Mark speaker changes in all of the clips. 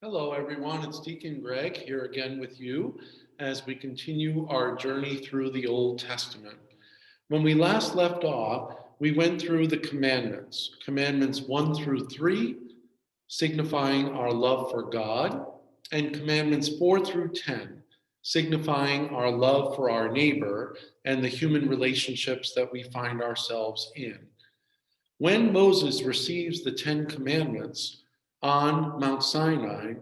Speaker 1: Hello, everyone. It's Deacon Greg here again with you as we continue our journey through the Old Testament. When we last left off, we went through the commandments, commandments 1 through 3, signifying our love for God, and commandments 4 through 10, signifying our love for our neighbor and the human relationships that we find ourselves in. When Moses receives the Ten Commandments on Mount Sinai,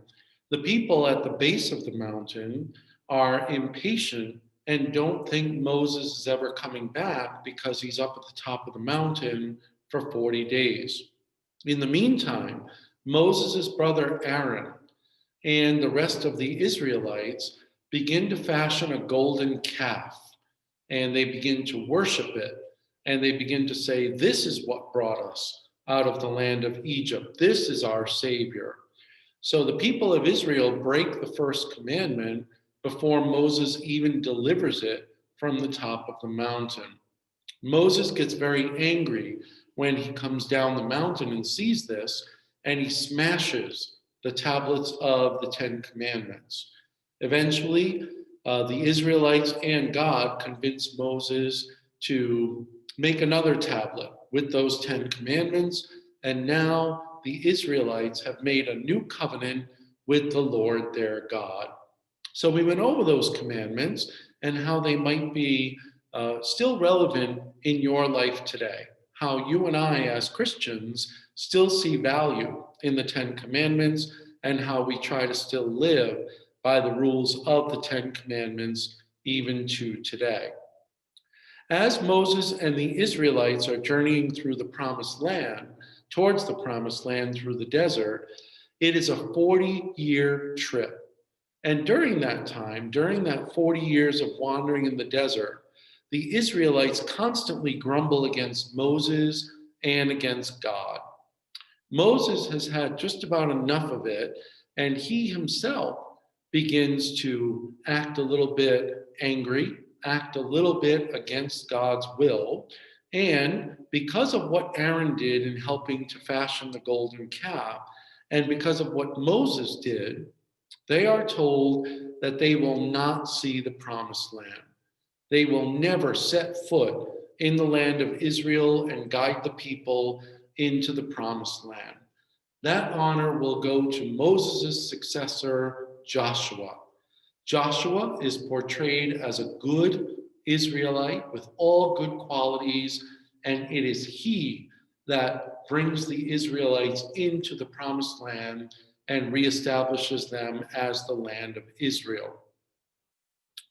Speaker 1: the people at the base of the mountain are impatient and don't think Moses is ever coming back because he's up at the top of the mountain for 40 days. In the meantime, Moses' brother Aaron and the rest of the Israelites begin to fashion a golden calf, and they begin to worship it, and they begin to say, "This is what brought us out of the land of Egypt. This is our Savior." So the people of Israel break the first commandment before Moses even delivers it from the top of the mountain. Moses gets very angry when he comes down the mountain and sees this, and he smashes the tablets of the Ten Commandments. Eventually, the Israelites and God convince Moses to make another tablet with those Ten Commandments, and now the Israelites have made a new covenant with the Lord their God. So we went over those commandments and how they might be still relevant in your life today. How you and I, as Christians, still see value in the Ten Commandments and how we try to still live by the rules of the Ten Commandments even to today. As Moses and the Israelites are journeying through the promised land, towards the promised land through the desert, it is a 40-year trip. And during that time, during that 40 years of wandering in the desert, the Israelites constantly grumble against Moses and against God. Moses has had just about enough of it, and he himself begins to act a little bit angry, act a little bit against God's will. And because of what Aaron did in helping to fashion the golden calf, and because of what Moses did, they are told that they will not see the promised land. They will never set foot in the land of Israel and guide the people into the promised land. That honor will go to Moses' successor, Joshua. Joshua is portrayed as a good Israelite with all good qualities, and it is he that brings the Israelites into the promised land and reestablishes them as the land of Israel.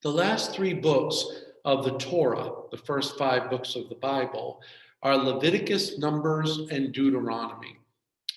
Speaker 1: The last three books of the Torah, the first five books of the Bible, are Leviticus, Numbers, and Deuteronomy.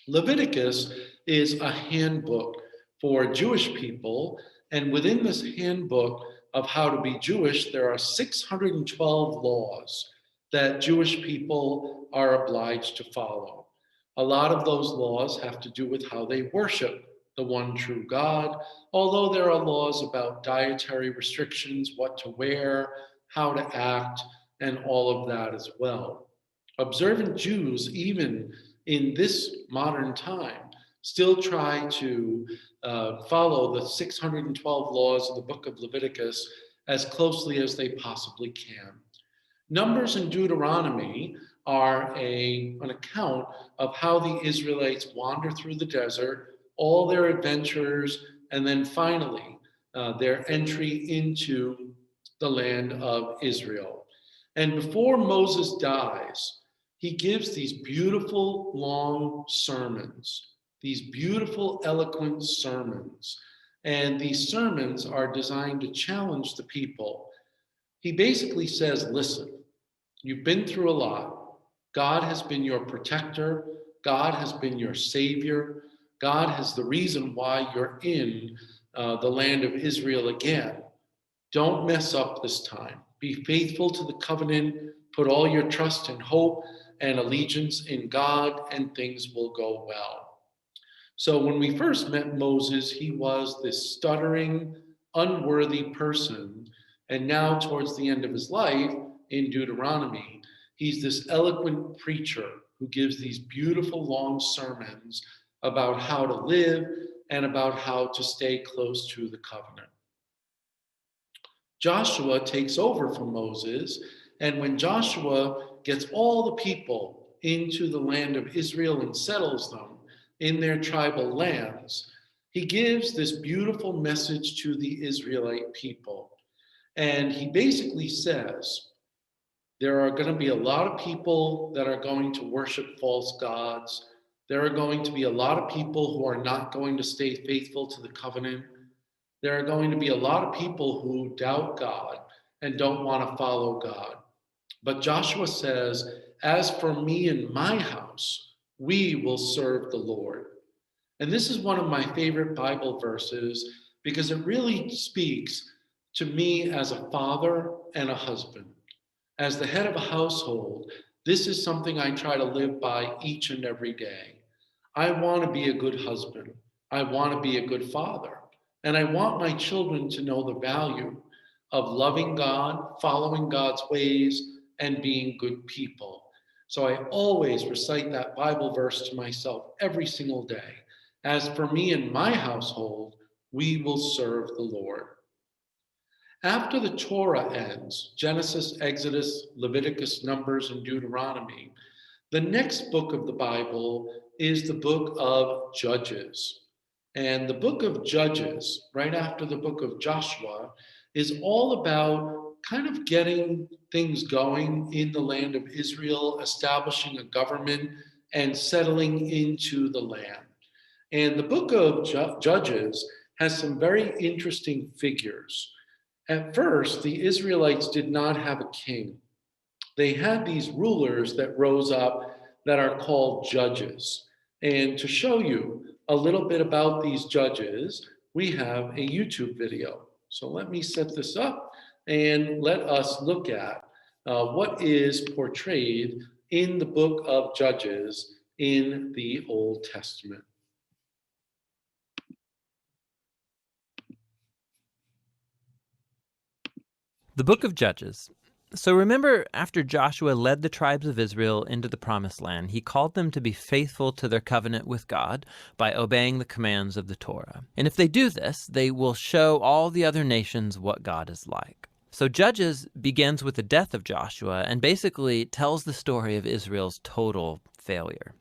Speaker 1: Leviticus is a handbook for Jewish people, and within this handbook of how to be Jewish, there are 612 laws that Jewish people are obliged to follow. A lot of those laws have to do with how they worship the one true God, although there are laws about dietary restrictions, what to wear, how to act, and all of that as well. Observant Jews, even in this modern time, still try to follow the 612 laws of the book of Leviticus as closely as they possibly can. Numbers and Deuteronomy are an account of how the Israelites wander through the desert, all their adventures, and then finally their entry into the land of Israel. And before Moses dies, he gives these beautiful long sermons, these beautiful eloquent sermons. And these sermons are designed to challenge the people. He basically says, listen, you've been through a lot. God has been your protector. God has been your savior. God has the reason why you're in the land of Israel again. Don't mess up this time. Be faithful to the covenant. Put all your trust and hope and allegiance in God, and things will go well. So when we first met Moses, he was this stuttering, unworthy person. And now, towards the end of his life, in Deuteronomy, he's this eloquent preacher who gives these beautiful long sermons about how to live and about how to stay close to the covenant. Joshua takes over from Moses, and when Joshua gets all the people into the land of Israel and settles them in their tribal lands, he gives this beautiful message to the Israelite people. And he basically says, there are going to be a lot of people that are going to worship false gods. There are going to be a lot of people who are not going to stay faithful to the covenant. There are going to be a lot of people who doubt God and don't want to follow God. But Joshua says, as for me and my house, we will serve the Lord. And this is one of my favorite Bible verses because it really speaks to me as a father and a husband. As the head of a household, this is something I try to live by each and every day. I want to be a good husband. I want to be a good father. And I want my children to know the value of loving God, following God's ways, and being good people. So I always recite that Bible verse to myself every single day. As for me and my household, we will serve the Lord. After the Torah ends, Genesis, Exodus, Leviticus, Numbers, and Deuteronomy, the next book of the Bible is the book of Judges. And the book of Judges, right after the book of Joshua, is all about kind of getting things going in the land of Israel, establishing a government, and settling into the land. And the book of Judges has some very interesting figures. At first, the Israelites did not have a king. They had these rulers that rose up that are called judges. And to show you a little bit about these judges, we have a YouTube video. So let me set this up and let us look at what is portrayed in the book of Judges in the Old Testament.
Speaker 2: The book of Judges. So remember, after Joshua led the tribes of Israel into the promised land, he called them to be faithful to their covenant with God by obeying the commands of the Torah. And if they do this, they will show all the other nations what God is like. So Judges begins with the death of Joshua and basically tells the story of Israel's total failure.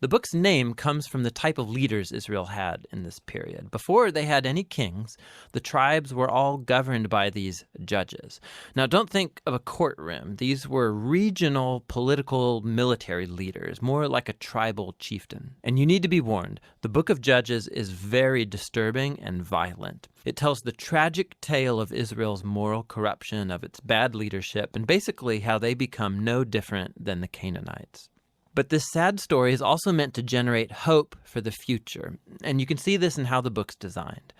Speaker 2: The book's name comes from the type of leaders Israel had in this period. Before they had any kings, the tribes were all governed by these judges. Now, don't think of a courtroom. These were regional political military leaders, more like a tribal chieftain. And you need to be warned, the book of Judges is very disturbing and violent. It tells the tragic tale of Israel's moral corruption, of its bad leadership, and basically how they become no different than the Canaanites. But this sad story is also meant to generate hope for the future, and you can see this in how the book's designed.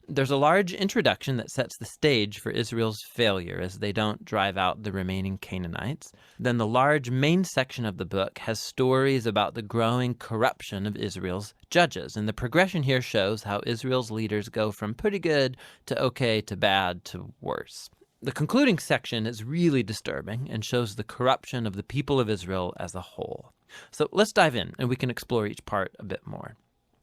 Speaker 2: There's a large introduction that sets the stage for Israel's failure as they don't drive out the remaining Canaanites. Then the large main section of the book has stories about the growing corruption of Israel's judges, and the progression here shows how Israel's leaders go from pretty good to okay to bad to worse. The concluding section is really disturbing and shows the corruption of the people of Israel as a whole. So let's dive in and we can explore each part a bit more.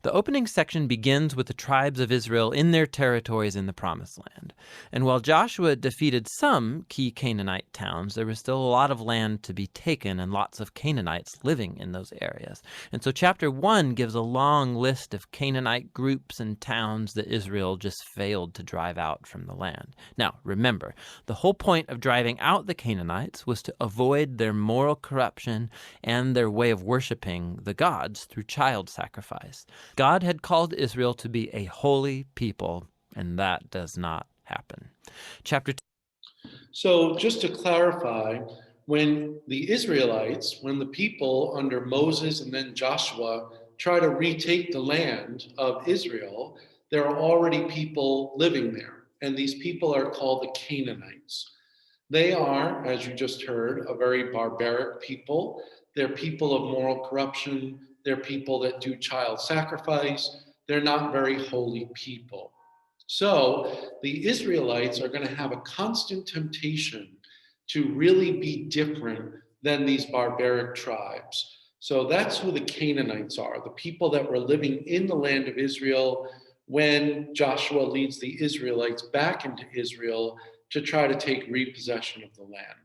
Speaker 2: The opening section begins with the tribes of Israel in their territories in the Promised Land. And while Joshua defeated some key Canaanite towns, there was still a lot of land to be taken and lots of Canaanites living in those areas. And so chapter 1 gives a long list of Canaanite groups and towns that Israel just failed to drive out from the land. Now, remember, the whole point of driving out the Canaanites was to avoid their moral corruption and their way of worshiping the gods through child sacrifice. God had called Israel to be a holy people, and that does not happen. Chapter 2.
Speaker 1: So just to clarify, when the Israelites, when the people under Moses and then Joshua try to retake the land of Israel, there are already people living there, and these people are called the Canaanites. They are, as you just heard, a very barbaric people. They're people of moral corruption. They're people that do child sacrifice. They're not very holy people. So the Israelites are going to have a constant temptation to really be different than these barbaric tribes. So that's who the Canaanites are, the people that were living in the land of Israel when Joshua leads the Israelites back into Israel to try to take repossession of the land.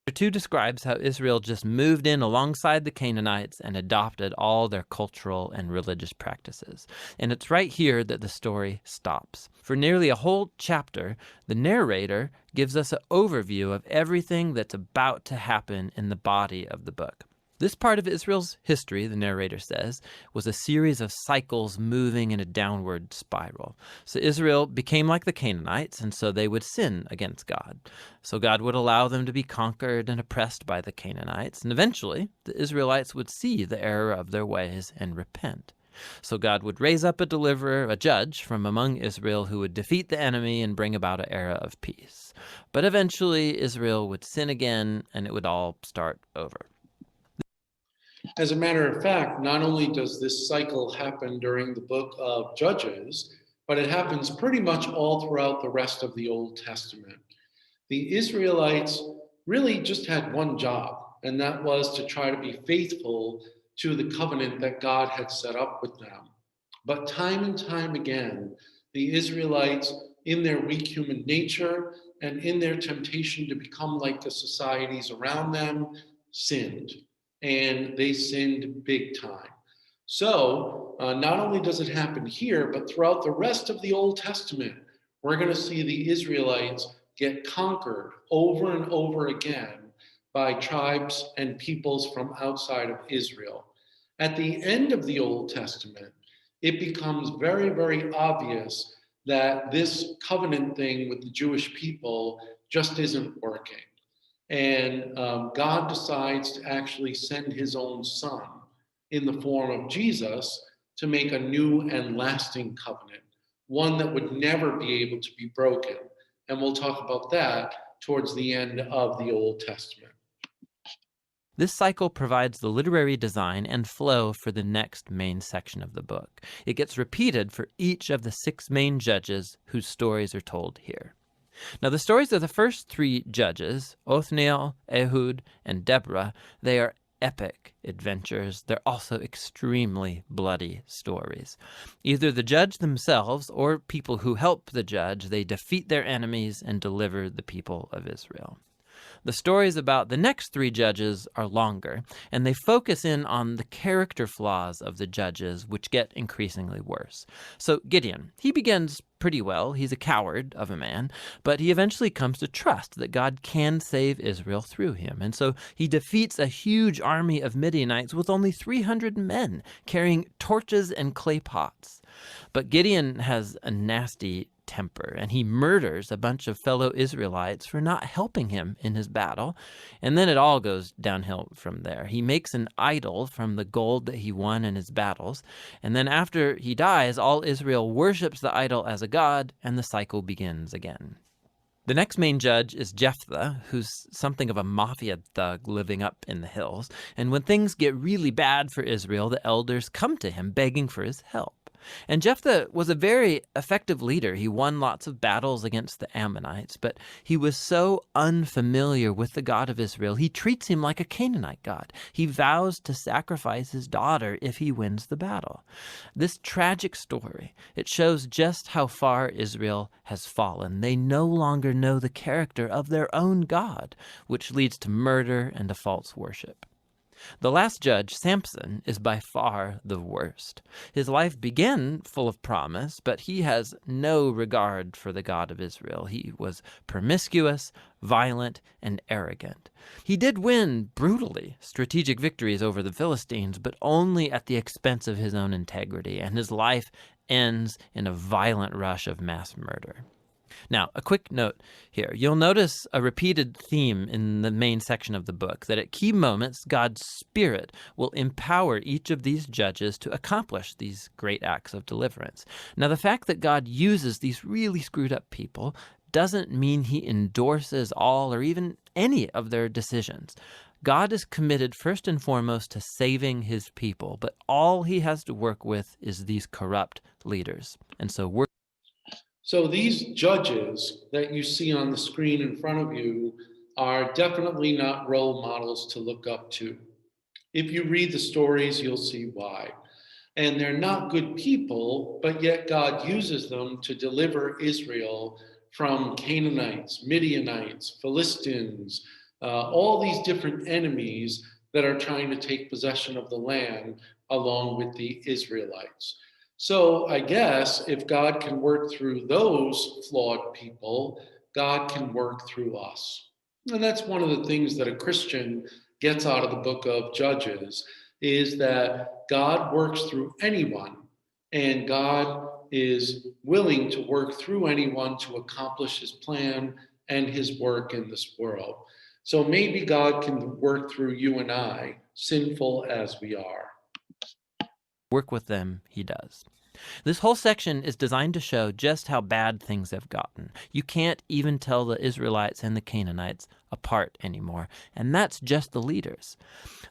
Speaker 2: Chapter 2 describes how Israel just moved in alongside the Canaanites and adopted all their cultural and religious practices. And it's right here that the story stops. For nearly a whole chapter, the narrator gives us an overview of everything that's about to happen in the body of the book. This part of Israel's history, the narrator says, was a series of cycles moving in a downward spiral. So Israel became like the Canaanites, and so they would sin against God. So God would allow them to be conquered and oppressed by the Canaanites, and eventually the Israelites would see the error of their ways and repent. So God would raise up a deliverer, a judge from among Israel who would defeat the enemy and bring about an era of peace. But eventually Israel would sin again, and it would all start over.
Speaker 1: As a matter of fact, not only does this cycle happen during the book of Judges, but it happens pretty much all throughout the rest of the Old Testament. The Israelites really just had one job, and that was to try to be faithful to the covenant that God had set up with them. But time and time again, the Israelites, in their weak human nature and in their temptation to become like the societies around them, sinned. And they sinned big time. So not only does it happen here, but throughout the rest of the Old Testament, we're going to see the Israelites get conquered over and over again by tribes and peoples from outside of Israel. At the end of the Old Testament, it becomes very, very obvious that this covenant thing with the Jewish people just isn't working. And God decides to actually send his own son in the form of Jesus to make a new and lasting covenant, one that would never be able to be broken. And we'll talk about that towards the end of the Old Testament.
Speaker 2: This cycle provides the literary design and flow for the next main section of the book. It gets repeated for each of the 6 main judges whose stories are told here. Now, the stories of the first 3 judges, Othniel, Ehud, and Deborah, they are epic adventures. They're also extremely bloody stories. Either the judge themselves or people who help the judge, they defeat their enemies and deliver the people of Israel. The stories about the next 3 judges are longer, and they focus in on the character flaws of the judges, which get increasingly worse. So Gideon, he begins pretty well. He's a coward of a man, but he eventually comes to trust that God can save Israel through him. And so he defeats a huge army of Midianites with only 300 men carrying torches and clay pots. But Gideon has a nasty temper, and he murders a bunch of fellow Israelites for not helping him in his battle. And then it all goes downhill from there. He makes an idol from the gold that he won in his battles. And then after he dies, all Israel worships the idol as a god, and the cycle begins again. The next main judge is Jephthah, who's something of a mafia thug living up in the hills. And when things get really bad for Israel, the elders come to him begging for his help. And Jephthah was a very effective leader. He won lots of battles against the Ammonites, but he was so unfamiliar with the God of Israel, he treats him like a Canaanite god. He vows to sacrifice his daughter if he wins the battle. This tragic story, it shows just how far Israel has fallen. They no longer know the character of their own God, which leads to murder and to false worship. The last judge, Samson, is by far the worst. His life began full of promise, but he has no regard for the God of Israel. He was promiscuous, violent, and arrogant. He did win brutally strategic victories over the Philistines, but only at the expense of his own integrity, and his life ends in a violent rush of mass murder. Now, a quick note here. You'll notice a repeated theme in the main section of the book, that at key moments, God's Spirit will empower each of these judges to accomplish these great acts of deliverance. Now, the fact that God uses these really screwed up people doesn't mean he endorses all or even any of their decisions. God is committed first and foremost to saving his people, but all he has to work with is these corrupt leaders. And so
Speaker 1: these judges that you see on the screen in front of you are definitely not role models to look up to. If you read the stories, you'll see why. And they're not good people, but yet God uses them to deliver Israel from Canaanites, Midianites, Philistines, all these different enemies that are trying to take possession of the land along with the Israelites. So I guess if God can work through those flawed people, God can work through us. And that's one of the things that a Christian gets out of the book of Judges is that God works through anyone, and God is willing to work through anyone to accomplish his plan and his work in this world. So maybe God can work through you and I, sinful as we are.
Speaker 2: Work with them, he does. This whole section is designed to show just how bad things have gotten. You can't even tell the Israelites and the Canaanites apart anymore, and that's just the leaders.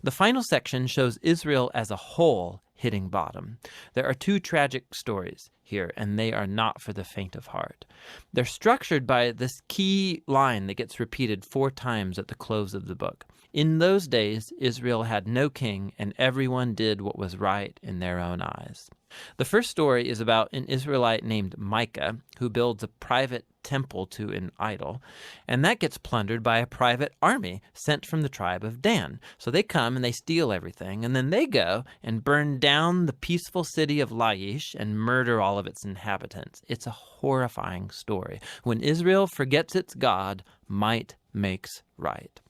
Speaker 2: The final section shows Israel as a whole hitting bottom. There are two tragic stories here, and they are not for the faint of heart. They're structured by this key line that gets repeated 4 times at the close of the book. In those days, Israel had no king, and everyone did what was right in their own eyes. The first story is about an Israelite named Micah who builds a private temple to an idol, and that gets plundered by a private army sent from the tribe of Dan. So they come and they steal everything, and then they go and burn down the peaceful city of Laish and murder all of its inhabitants. It's a horrifying story. When Israel forgets its God, might makes right.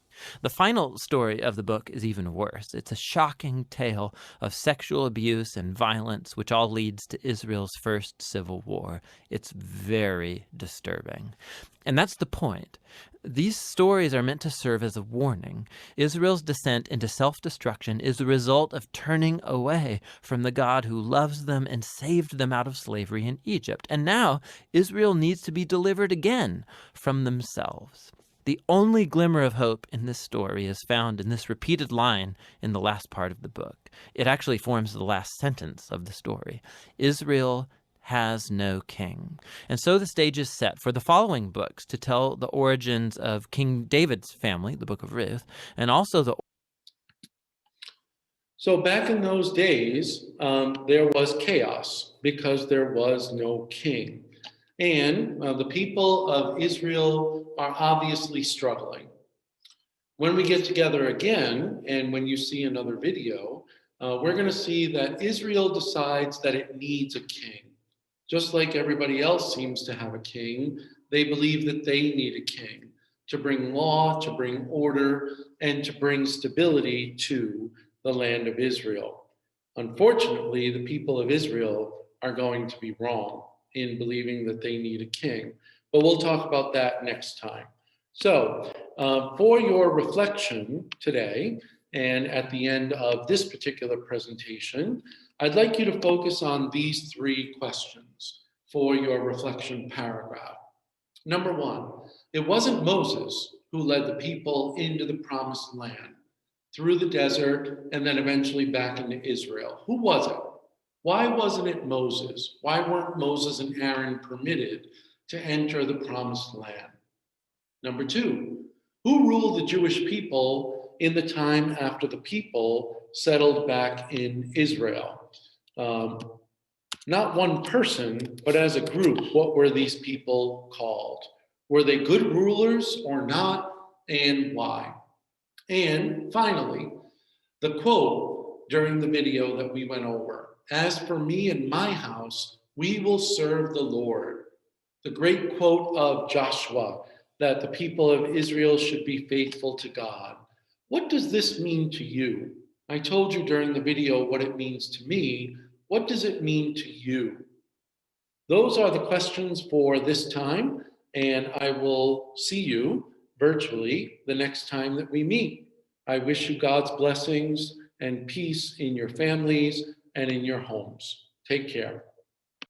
Speaker 2: The final story of the book is even worse. It's a shocking tale of sexual abuse and violence, which all leads to Israel's first civil war. It's very disturbing. And that's the point. These stories are meant to serve as a warning. Israel's descent into self-destruction is the result of turning away from the God who loves them and saved them out of slavery in Egypt. And now Israel needs to be delivered again from themselves. The only glimmer of hope in this story is found in this repeated line in the last part of the book. It actually forms the last sentence of the story. Israel has no king. And so the stage is set for the following books to tell the origins of King David's family, the book of Ruth, and also the...
Speaker 1: So back in those days, there was chaos because there was no king. And the people of Israel are obviously struggling. When we get together again, and when you see another video, we're going to see that Israel decides that it needs a king. Just like everybody else seems to have a king, they believe that they need a king to bring law, to bring order, and to bring stability to the land of Israel. Unfortunately, the people of Israel are going to be wrong in believing that they need a king. But we'll talk about that next time. So for your reflection today, and at the end of this particular presentation, I'd like you to focus on these 3 questions for your reflection paragraph. Number 1, it wasn't Moses who led the people into the promised land, through the desert, and then eventually back into Israel. Who was it? Why wasn't it Moses? Why weren't Moses and Aaron permitted to enter the promised land? Number 2, who ruled the Jewish people in the time after the people settled back in Israel? Not one person, but as a group, what were these people called? Were they good rulers or not, and why? And finally, the quote during the video that we went over. As for me and my house, we will serve the Lord. The great quote of Joshua that the people of Israel should be faithful to God. What does this mean to you? I told you during the video what it means to me. What does it mean to you? Those are the questions for this time, and I will see you virtually the next time that we meet. I wish you God's blessings and peace in your families and in your homes. Take care.